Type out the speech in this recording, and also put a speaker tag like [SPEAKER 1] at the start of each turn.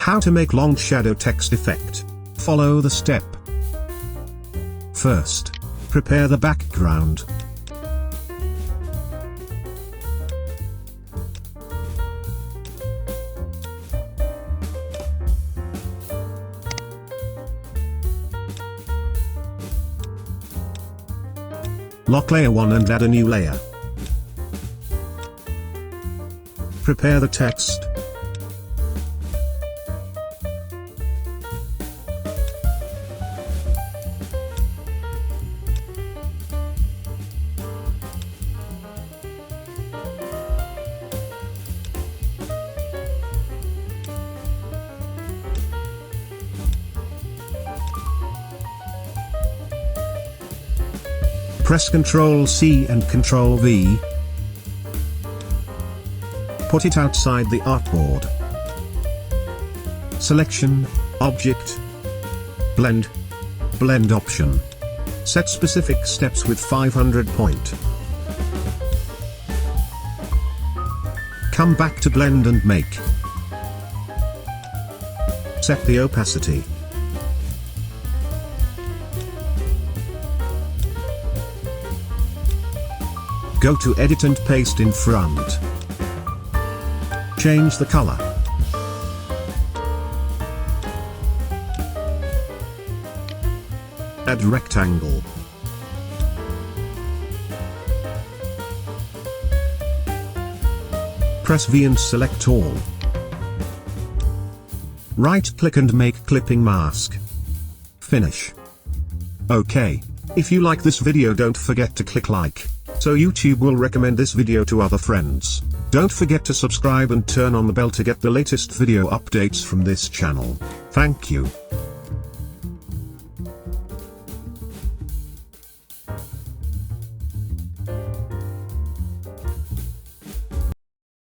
[SPEAKER 1] How to make long shadow text effect. Follow the step. First, prepare the background. Lock layer 1 and add a new layer. Prepare the text. Press Ctrl+C and Ctrl+V. Put it outside the artboard. Selection, Object, Blend, Blend option. Set specific steps with 500 point. Come back to Blend and Make. Set the opacity. Go to Edit and Paste in front. Change the color. Add rectangle. Press V and select all. Right-click and make clipping mask. Finish. OK. If you like this video, don't forget to click like, so YouTube will recommend this video to other friends. Don't forget to subscribe and turn on the bell to get the latest video updates from this channel. Thank you.